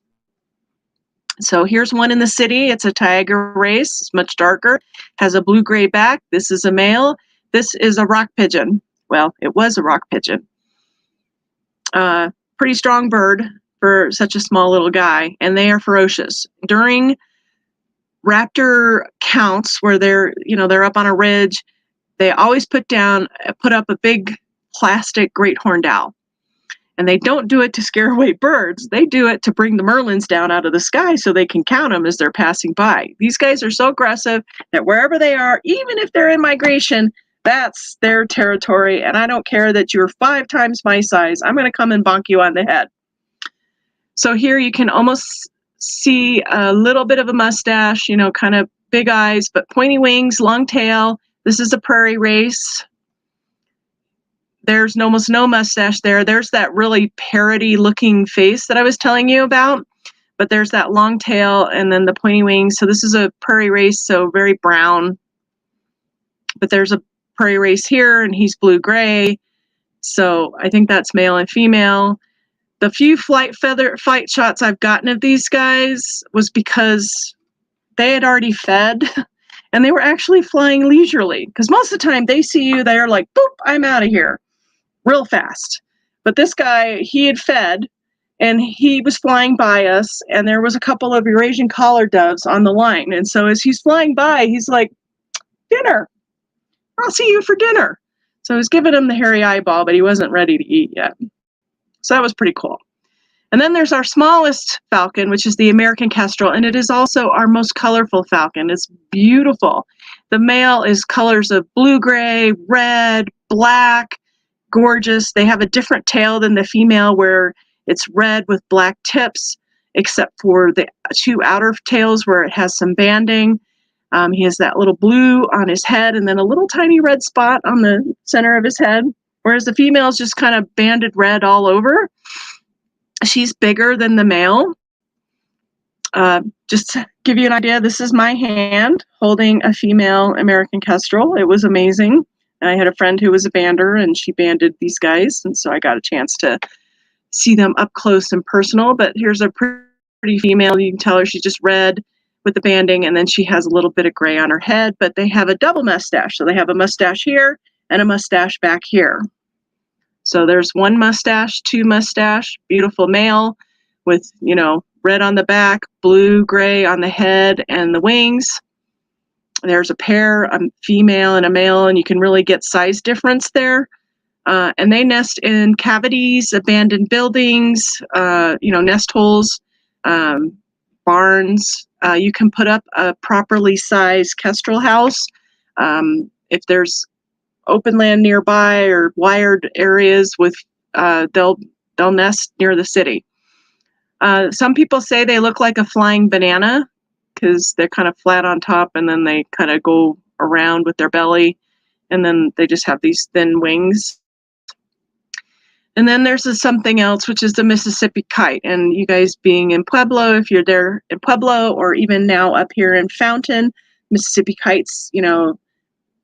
So here's one in the city. It's a taiga race. It's much darker, has a blue-gray back. This is a male. This is a rock pigeon. Well, it was a rock pigeon. Pretty strong bird for such a small little guy, and they are ferocious. During raptor counts where they're up on a ridge, they always put up a big plastic great horned owl. And they don't do it to scare away birds. They do it to bring the merlins down out of the sky so they can count them as they're passing by. These guys are so aggressive that wherever they are, even if they're in migration, that's their territory. And I don't care that you're 5 times my size. I'm going to come and bonk you on the head. So here you can almost see a little bit of a mustache, kind of big eyes, but pointy wings, long tail. This is a prairie race. There's almost no mustache there. There's that really parroty looking face that I was telling you about, but there's that long tail and then the pointy wings. So this is a prairie race, so very brown. But there's a prairie race here and he's blue-gray. So I think that's male and female. The few flight shots I've gotten of these guys was because they had already fed and they were actually flying leisurely. Because most of the time they see you, they're like, boop, I'm out of here. Real fast. But this guy, he had fed and he was flying by us, and there was a couple of Eurasian collar doves on the line. And so as he's flying by, he's like, dinner. I'll see you for dinner. So I was giving him the hairy eyeball, but he wasn't ready to eat yet. So that was pretty cool. And then there's our smallest falcon, which is the American kestrel, and it is also our most colorful falcon. It's beautiful. The male is colors of blue-gray, red, black, gorgeous. They have a different tail than the female where it's red with black tips, except for the 2 outer tails where it has some banding. He has that little blue on his head and then a little tiny red spot on the center of his head, whereas the female is just kind of banded red all over. She's bigger than the male. Just to give you an idea, this is my hand holding a female American kestrel. It was amazing. I had a friend who was a bander, and she banded these guys, and so I got a chance to see them up close and personal. But here's a pretty female. You can tell her she's just red with the banding, and then she has a little bit of gray on her head, but they have a double mustache. So they have a mustache here and a mustache back here. So there's 1 mustache, 2 mustache, beautiful male with, red on the back, blue, gray on the head and the wings. There's a pair, a female and a male, and you can really get size difference there. And they nest in cavities, abandoned buildings, nest holes, barns. You can put up a properly sized kestrel house. If there's open land nearby or wired areas with they'll nest near the city. Some people say they look like a flying banana because they're kind of flat on top and then they kind of go around with their belly, and then they just have these thin wings. And then there's something else, which is the Mississippi kite. And you guys being in Pueblo, if you're there in Pueblo, or even now up here in Fountain, Mississippi kites,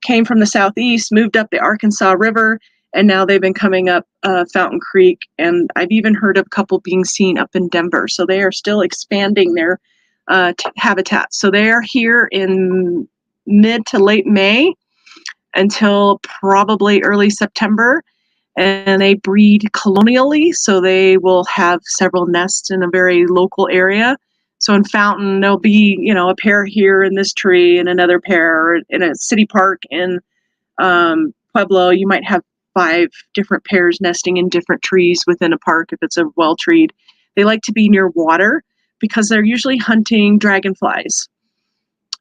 came from the southeast, moved up the Arkansas River, and now they've been coming up Fountain Creek. And I've even heard of a couple being seen up in Denver. So they are still expanding their habitat. So they are here in mid to late May until probably early September. And they breed colonially, so they will have several nests in a very local area. So in Fountain, there'll be, a pair here in this tree and another pair in a city park. In Pueblo, you might have 5 different pairs nesting in different trees within a park if it's a well-treed. They like to be near water because they're usually hunting dragonflies.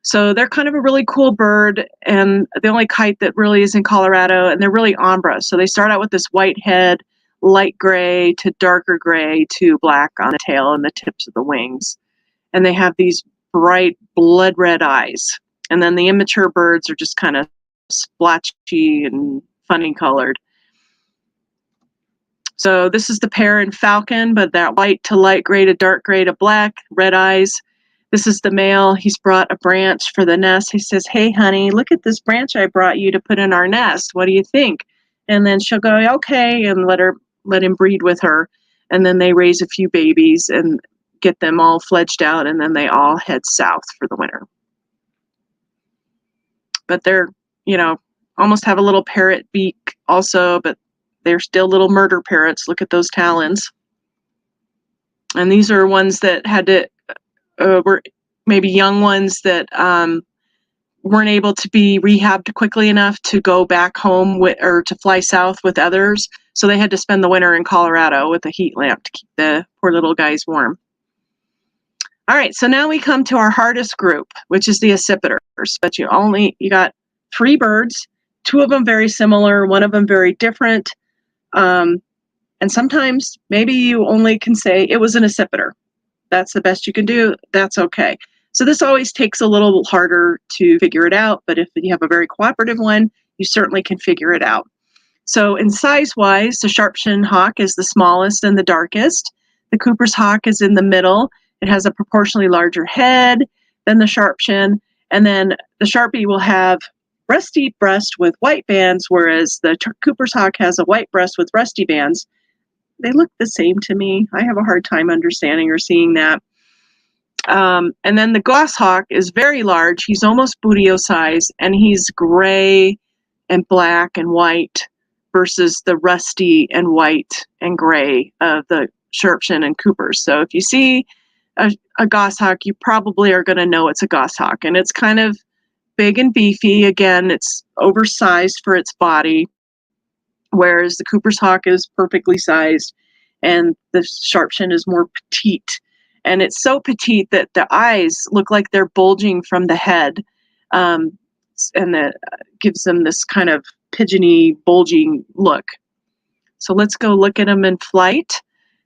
So they're kind of a really cool bird, and the only kite that really is in Colorado, and they're really ombre. So they start out with this white head, light gray to darker gray to black on the tail and the tips of the wings. And they have these bright blood red eyes. And then the immature birds are just kind of splotchy and funny colored. So this is the pair in Falcon, but that white to light gray to dark gray to black, red eyes. This is the male. He's brought a branch for the nest. He says, "Hey, honey, look at this branch I brought you to put in our nest. What do you think?" And then she'll go, "Okay," and let him breed with her. And then they raise a few babies and get them all fledged out, and then they all head south for the winter. But they're, almost have a little parrot beak also, but they're still little murder parrots. Look at those talons. And these are ones that had to were maybe young ones that weren't able to be rehabbed quickly enough to go back home or to fly south with others. So they had to spend the winter in Colorado with a heat lamp to keep the poor little guys warm. All right, so now we come to our hardest group, which is the accipiters. But you got 3 birds, 2 of them very similar, 1 of them very different. And sometimes maybe you only can say it was an accipiter. That's the best you can do. That's okay. So this always takes a little harder to figure it out, but if you have a very cooperative one, you certainly can figure it out. So in size-wise, the sharp-shinned hawk is the smallest and the darkest. The Cooper's hawk is in the middle. It has a proportionally larger head than the sharp-shin, and then the Sharpie will have rusty breast with white bands, whereas the Cooper's hawk has a white breast with rusty bands. They look the same to me. I have a hard time understanding or seeing that. And then the goshawk is very large. He's almost bootios size, and he's gray and black and white versus the rusty and white and gray of the sharpshin and Coopers. So if you see a goshawk, you probably are going to know it's a goshawk. And it's kind of big and beefy. Again, it's oversized for its body, whereas the Cooper's hawk is perfectly sized and the sharpshin is more petite. And it's so petite that the eyes look like they're bulging from the head, and that gives them this kind of pigeony, bulging look. So let's go look at them in flight.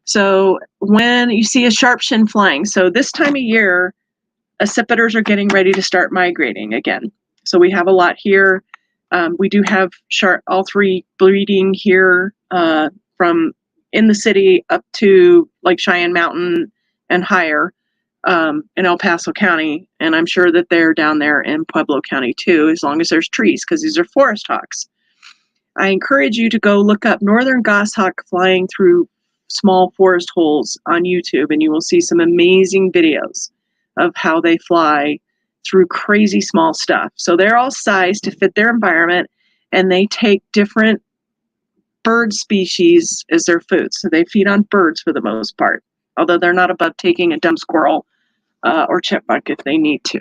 So when you see a sharpshin flying, so this time of year, accipiters are getting ready to start migrating again. So we have a lot here. We do have all 3 breeding here from in the city up to like Cheyenne Mountain and higher in El Paso County. And I'm sure that they're down there in Pueblo County too, as long as there's trees, because these are forest hawks. I encourage you to go look up northern goshawk flying through small forest holes on YouTube, and you will see some amazing videos of how they fly through crazy small stuff. So they're all sized to fit their environment, and they take different bird species as their food. So they feed on birds for the most part, although they're not above taking a dumb squirrel or chipmunk if they need to.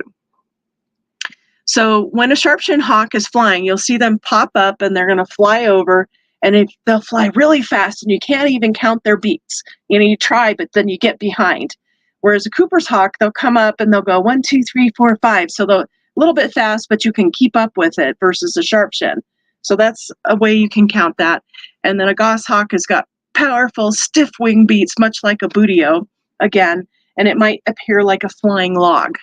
So when a sharpshin hawk is flying, you'll see them pop up and they're going to fly over, and they'll fly really fast and you can't even count their beats. You try, but then you get behind. Whereas a Cooper's hawk, they'll come up and they'll go 1, 2, 3, 4, 5. So they're a little bit fast, but you can keep up with it versus a sharpshin. So that's a way you can count that. And then a goshawk has got powerful, stiff wing beats, much like a buteo, again, and it might appear like a flying log.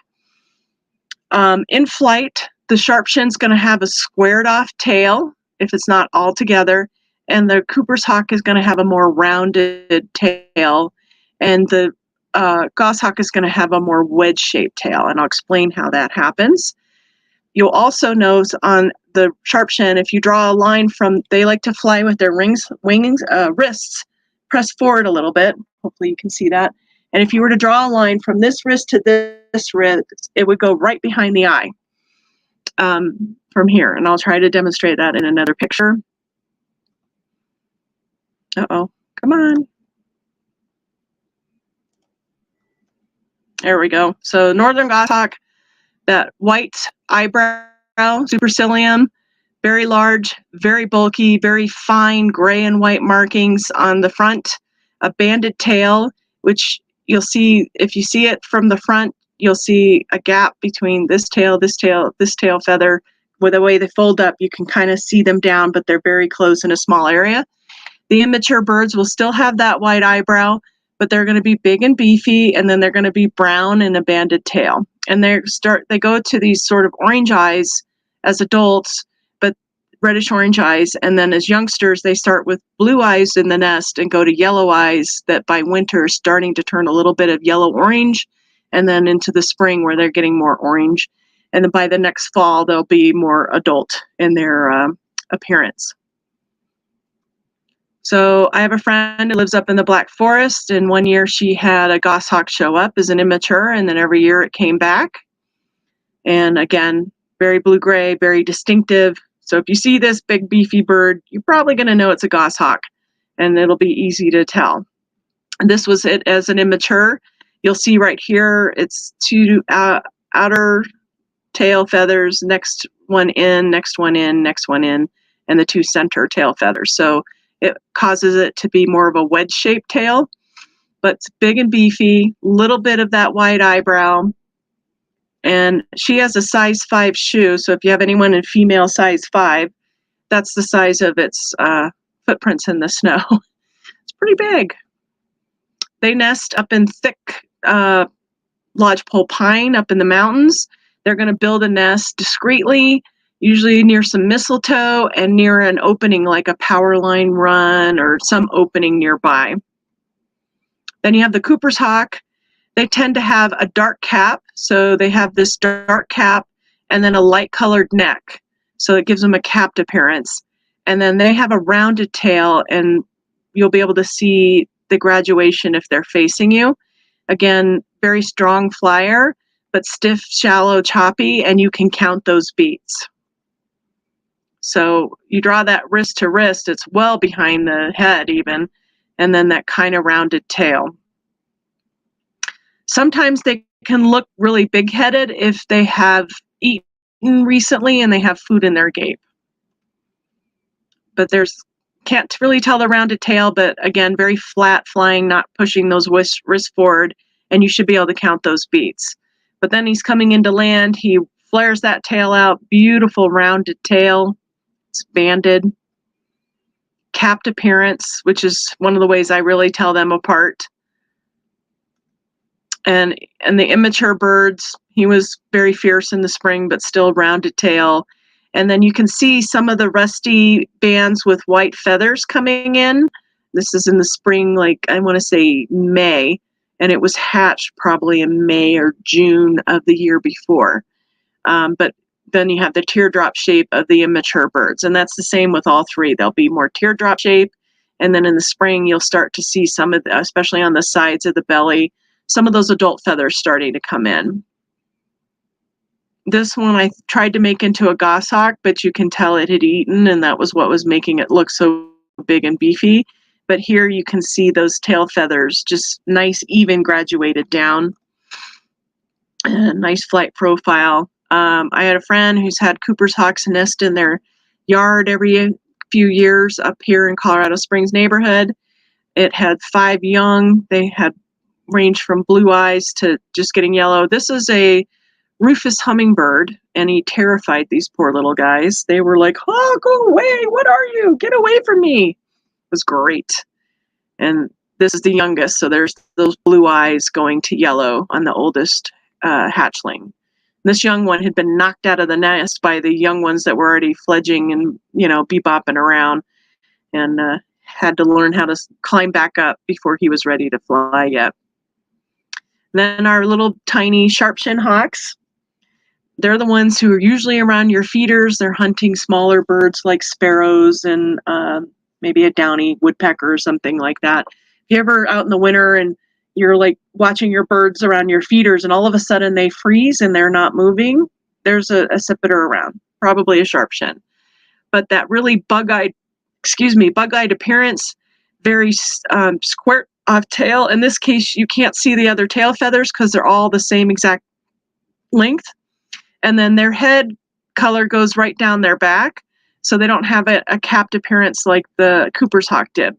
In flight, the sharpshin's going to have a squared off tail if it's not all together, and the Cooper's hawk is going to have a more rounded tail, and the goshawk is going to have a more wedge-shaped tail, and I'll explain how that happens. You'll also notice on the sharpshin, if you draw a line from, they like to fly with their wrists pressed forward a little bit. Hopefully you can see that. And if you were to draw a line from this wrist to this wrist, it would go right behind the eye from here. And I'll try to demonstrate that in another picture. Uh-oh, come on. There we go. So northern goshawk, that white eyebrow, supercilium, very large, very bulky, very fine gray and white markings on the front, a banded tail, which you'll see, if you see it from the front, you'll see a gap between this tail feather. With the way they fold up, you can kind of see them down, but they're very close in a small area. The immature birds will still have that white eyebrow, but they're going to be big and beefy, and then they're going to be brown and a banded tail. And they go to these sort of orange eyes as adults, but reddish orange eyes, and then as youngsters they start with blue eyes in the nest and go to yellow eyes that by winter starting to turn a little bit of yellow orange, and then into the spring where they're getting more orange, and then by the next fall they'll be more adult in their appearance. So I have a friend who lives up in the Black Forest, and one year she had a goshawk show up as an immature, and then every year it came back. And again, very blue-gray, very distinctive. So if you see this big beefy bird, you're probably going to know it's a goshawk, and it'll be easy to tell. And this was it as an immature. You'll see right here, it's two outer tail feathers, next one in, next one in, next one in, and the two center tail feathers. So it causes it to be more of a wedge-shaped tail, but it's big and beefy, little bit of that white eyebrow. And she has a size 5 shoe, so if you have anyone in female size 5, that's the size of its footprints in the snow. It's pretty big. They nest up in thick lodgepole pine up in the mountains. They're going to build a nest discreetly, usually near some mistletoe and near an opening like a power line run or some opening nearby. Then you have the Cooper's hawk. They tend to have a dark cap, so they have this dark cap and then a light colored neck, so it gives them a capped appearance. And then they have a rounded tail, and you'll be able to see the graduation if they're facing you. Again, very strong flyer, but stiff, shallow, choppy, and you can count those beats. So you draw that wrist to wrist, it's well behind the head even, and then that kind of rounded tail. Sometimes they can look really big-headed if they have eaten recently and they have food in their gape. But can't really tell the rounded tail, but again, very flat flying, not pushing those wrists forward, and you should be able to count those beats. But then he's coming into land, he flares that tail out, beautiful rounded tail, it's banded, capped appearance, which is one of the ways I really tell them apart. And the immature birds, he was very fierce in the spring, but still rounded tail. And then you can see some of the rusty bands with white feathers coming in. This is in the spring, like I want to say May, and it was hatched probably in May or June of the year before. But then you have the teardrop shape of the immature birds, and that's the same with all three. They'll be more teardrop shape, and then in the spring you'll start to see some of the, especially on the sides of the belly, some of those adult feathers starting to come in. This one I tried to make into a goshawk, but you can tell it had eaten, and that was what was making it look so big and beefy. But here you can see those tail feathers, just nice, even graduated down. Nice flight profile. I had a friend who's had Cooper's hawks nest in their yard every few years up here in Colorado Springs neighborhood. It had 5 young. They had ranged from blue eyes to just getting yellow. This is a rufous hummingbird, and he terrified these poor little guys. They were like, "Oh, go away! What are you? Get away from me!" It was great. And this is the youngest, so there's those blue eyes going to yellow on the oldest hatchling. This young one had been knocked out of the nest by the young ones that were already fledging and, bebopping around, and had to learn how to climb back up before he was ready to fly yet. Then our little tiny sharp-shin hawks. They're the ones who are usually around your feeders. They're hunting smaller birds like sparrows and maybe a downy woodpecker or something like that. If you're ever out in the winter and you're like watching your birds around your feeders and all of a sudden they freeze and they're not moving, there's a accipiter around, probably a sharp-shin. But that really bug-eyed appearance, very squirt off tail. In this case, you can't see the other tail feathers because they're all the same exact length. And then their head color goes right down their back, so they don't have a capped appearance like the Cooper's hawk did.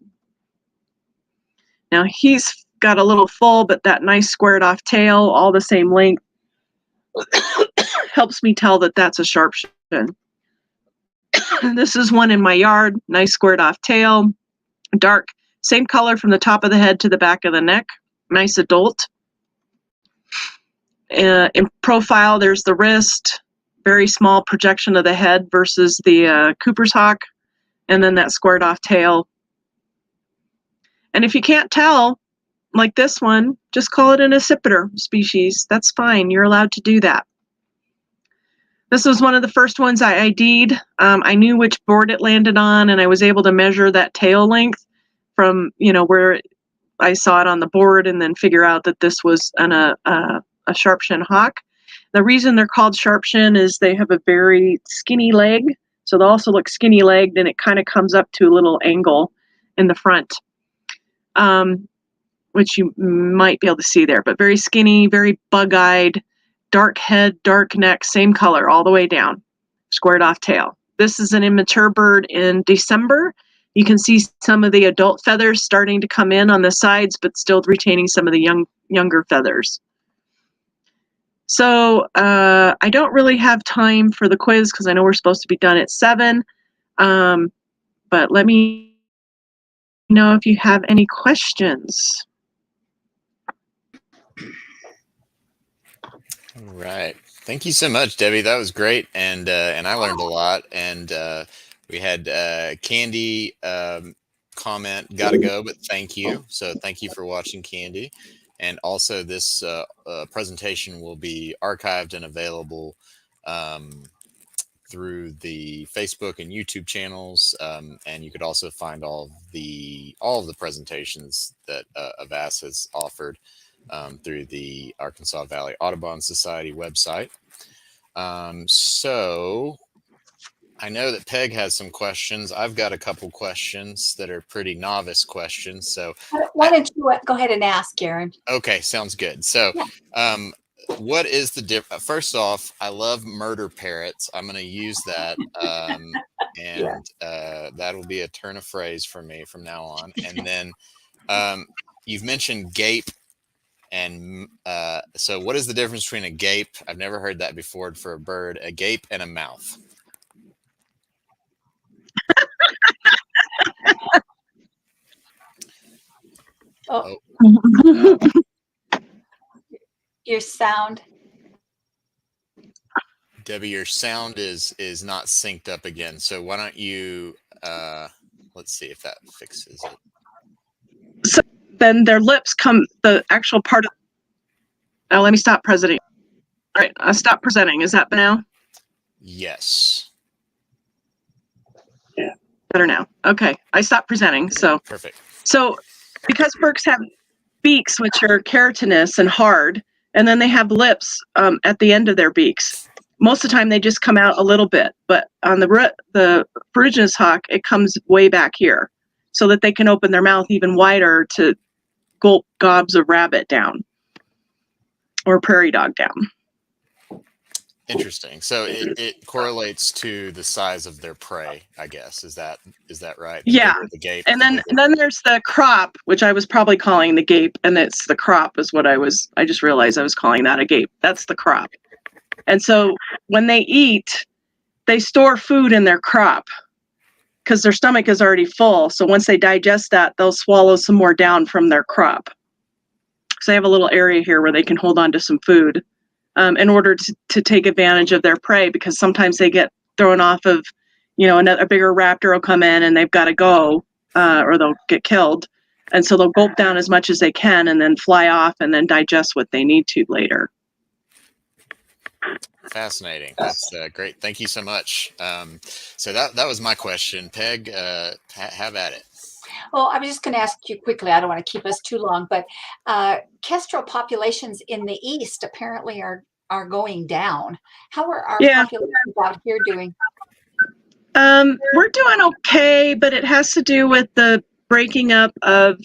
Now he's got a little full, but that nice squared off tail, all the same length, helps me tell that that's a sharp-shin. This is one in my yard, nice squared off tail, dark, same color from the top of the head to the back of the neck, nice adult. In profile, there's the wrist, very small projection of the head versus the Cooper's hawk, and then that squared off tail. And if you can't tell, like this one, just call it an accipiter species. That's fine. You're allowed to do that. This was one of the first ones I ID'd. I knew which board it landed on, and I was able to measure that tail length from where I saw it on the board, and then figure out that this was a sharp-shin hawk. The reason they're called sharp-shin is they have a very skinny leg, so they also look skinny-legged, and it kind of comes up to a little angle in the front, which you might be able to see there, but very skinny, very bug-eyed, dark head, dark neck, same color all the way down, squared off tail. This is an immature bird in December. You can see some of the adult feathers starting to come in on the sides, but still retaining some of the younger feathers. So I don't really have time for the quiz because I know we're supposed to be done at 7. But let me know if you have any questions. All right. Thank you so much, Debbie. That was great, and I learned a lot. And we had Candy comment, gotta go, but thank you. So thank you for watching, Candy. And also, this presentation will be archived and available through the Facebook and YouTube channels, and you could also find all of the presentations that AVAS has offered through the Arkansas Valley Audubon Society website. So I know that Peg has some questions. I've got a couple questions that are pretty novice questions. So why don't you go ahead and ask, Aaron? Okay, sounds good. So what is the difference? First off, I love murder parrots. I'm going to use that. And that'll be a turn of phrase for me from now on. And then you've mentioned gape. And so what is the difference between a gape? I've never heard that before for a bird, a gape and a mouth. Oh. Your sound. Debbie, your sound is not synced up again. So why don't you, let's see if that fixes it. So then their lips come, the actual part of, oh, let me stop presenting. All right, I'll stop presenting. Is that now? Yes. Yeah. Better now. Okay, I stopped presenting, so. Perfect. So because birds have beaks, which are keratinous and hard, and then they have lips at the end of their beaks. Most of the time they just come out a little bit, but on the ferruginous hawk, it comes way back here so that they can open their mouth even wider to gulp gobs of rabbit down or prairie dog down. Interesting. So it correlates to the size of their prey, I guess. Is that right? Yeah. The gape, and then there's the crop, which I was probably calling the gape, and it's the crop is what I just realized I was calling that a gape. That's the crop. And so when they eat, they store food in their crop because their stomach is already full. So once they digest that, they'll swallow some more down from their crop. So they have a little area here where they can hold on to some food in order to take advantage of their prey, because sometimes they get thrown off of, a bigger raptor will come in and they've got to go, or they'll get killed. And so they'll gulp down as much as they can and then fly off and then digest what they need to later. Fascinating. That's great. Thank you so much. So that was my question. Peg, have at it. Well, I was just going to ask you quickly. I don't want to keep us too long, but kestrel populations in the east apparently are going down. How are our populations out here doing? We're doing okay, but it has to do with the breaking up of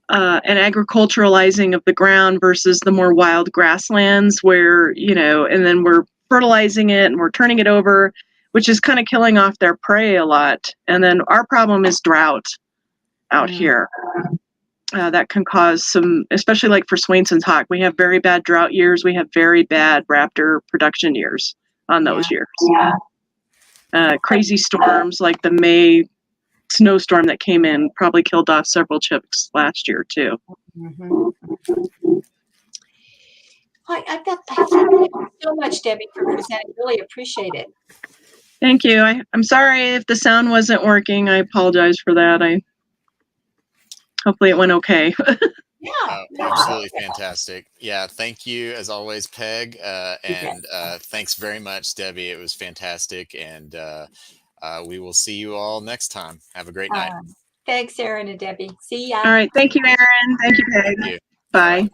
and agriculturalizing of the ground versus the more wild grasslands where, and then we're fertilizing it and we're turning it over, which is kind of killing off their prey a lot. And then our problem is drought out here. That can cause some, especially like for Swainson's hawk, we have very bad drought years. We have very bad raptor production years on those years. Crazy storms like the May snowstorm that came in probably killed off several chicks last year too. I've got that. Thank you so much, Debbie, for presenting. Really appreciate it. Thank you. I'm sorry if the sound wasn't working. I apologize for that. Hopefully it went okay. Absolutely fantastic. Yeah, thank you as always, Peg, and thanks very much, Debbie. It was fantastic, and we will see you all next time. Have a great night. Thanks, Aaron and Debbie. See ya. All right. Thank you, Aaron. Thank you, Peg. Thank you. Bye.